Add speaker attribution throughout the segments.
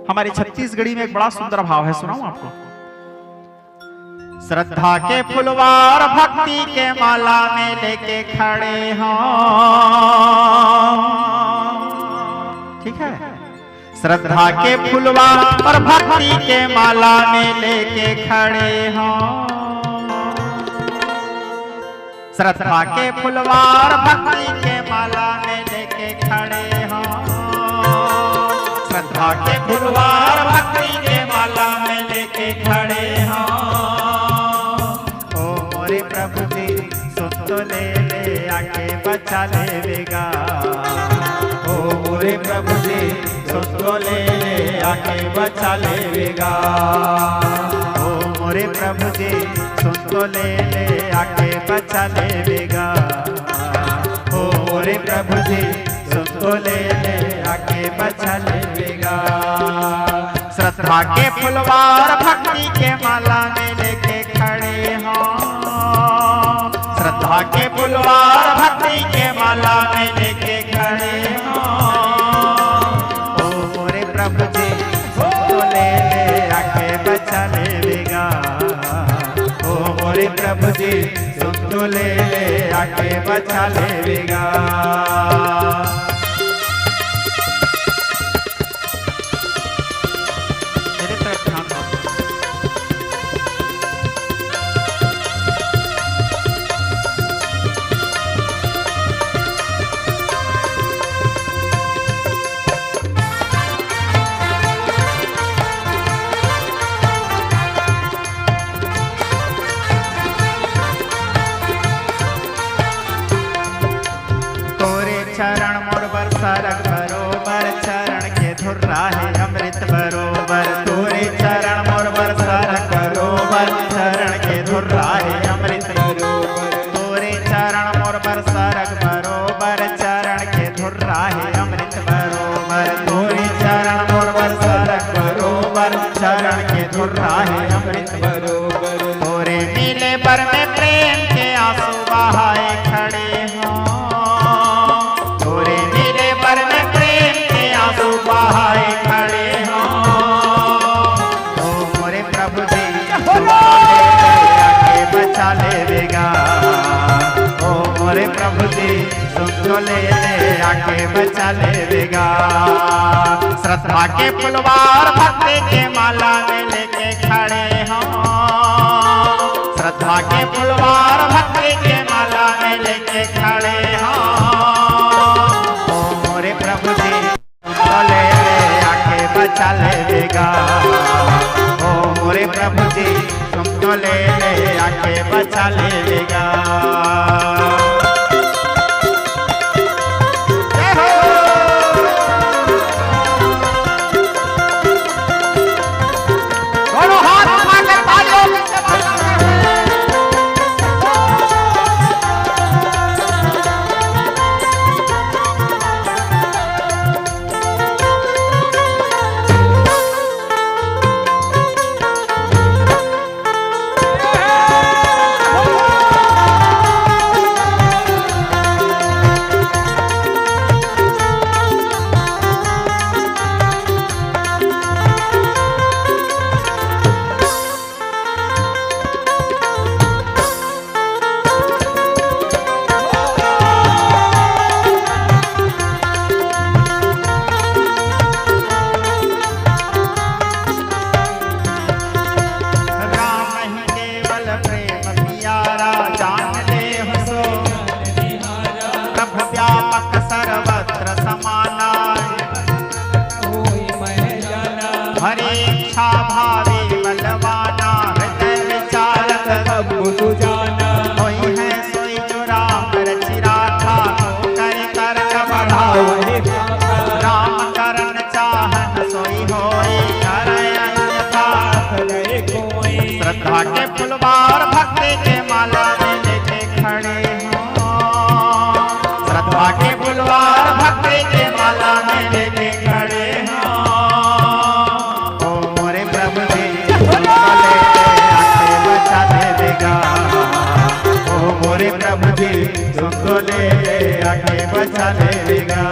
Speaker 1: हमारी छत्तीसगढ़ी में एक बड़ा सुंदर भाव है, सुनाऊं आपको। श्रद्धा के फुलवार भक्ति के माला में लेके खड़े हों, ठीक है। श्रद्धा के फुलवार और भक्ति के माला में लेके खड़े हों, श्रद्धा के फुलवार भक्ति के माला में लेके खड़े हों, श्रद्धा के फुलवार भक्ति के माला में लेके खड़े हों। ओ मोरे प्रभु जी सुन तो ले आके बचा लेगा। ओ मोरे प्रभु जी सुन तो ले आके बचा लेगा। ओ मोरे प्रभु जी सुन तो ले आके बचा लेगा। ओ मोरे प्रभु जी सुन तो ले आके बचा लेगा। श्रद्धा के फुलवार भक्ति के माला में लेके खड़े हों, श्रद्धा के फुलवार भक्ति के माला में लेके खड़े हों। ओ मोरे प्रभु जी सुन तो ले आके बचा लेगा। ओ मोरे प्रभु जी सुन तो ले आके बचा लेगा। चरण मोर बरसरक बरोबर, चरण के धुर्रा है अमृत बरोबर। तोरे चरण मोर बरसरक बरोबर, चरण के धुर्रा है अमृत बरोबर। तोरे चरण मोर बरसरक बरोबर, चरण के धुर्रा है अमृत बरोबर। तोरे चरण मोर बरसरक बरोबर, चरण के धुर्रा है अमृत बरोबर। तोरे मिले पर में प्रेम के आंसू बहाए खड़े हों, बहाए खड़े हों। ओ मोरे प्रभु जी सुन तो ले आके बचा लेगा। ओ मोरे प्रभु जी सुन तो ले आके बचा लेगा। श्रद्धा के फुलवार भक्ति के माला में लेके खड़े हों, श्रद्धा के फुलवार भक्ति के माला में लेके खड़े हों। ओ मोरे प्रभु जी ले आके बचा लेगा। ओ मोरे प्रभु जी तुम तो ले आके बचा लेगा। दोनों हाथ उठाकर तालियों से हरे इच्छा भावे बलवाना, हृदय विचारक सब जाना। कोई है सोई जो राम रचि राखा, कर कर बढ़ाओ राम करन चाहन सोई होई, करे अन्यथा करे कोई। श्रद्धा के फुलवार भक्ति के माला में लेके खड़े हों, श्रद्धा के फुलवार भक्ति के माला में लेके खड़े हों। मोरे प्रभु जी तुमको ले आके बचा लेगा।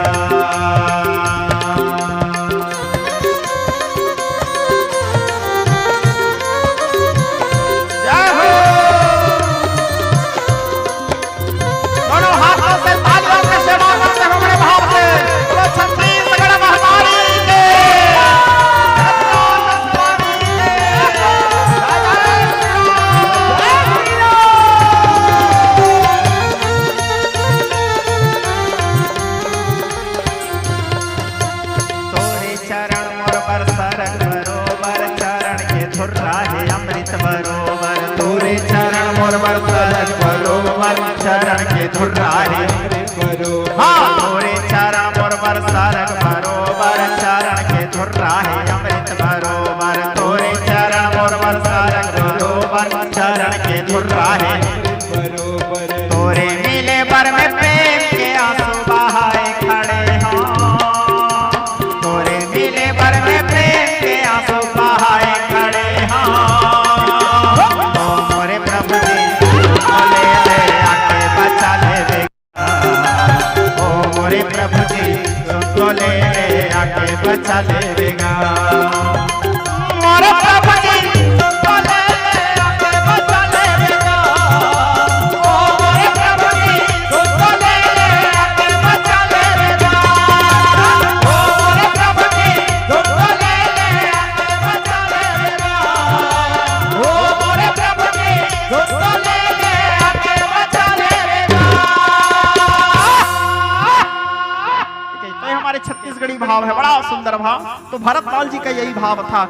Speaker 1: धुर्राहे हाँ तोरे चरण मोर बरसारक बरोबर चरण के धुर्राहे अमृत बरोबर तोरे चरण मोर बरसारक बरोबर चरण के धुर्राहे तोरे मिले बर में प्रेम के आंसू बहाए खड़े हों तोरे मिले बर में प्रेम के आंसू बहाए खड़े हों तो मोरे प्रभु जी ले ले आके बचा ले ओ मोरे प्रभु जी तो ले ले आके बचा लेगा मोरे प्रभु जी तो ले ले आके बचा लेगा ओ मोरे प्रभु जी तो ले ले आके बचा लेगा ओ मोरे प्रभु जी तो ले ले आके बचा लेगा ओ मोरे प्रभु जी तो ले ले आके बचा लेगा। हमारे छत्तीसगढ़ी भाव है, बड़ा सुंदर भाव। तो भरत लाल जी का यही भाव था।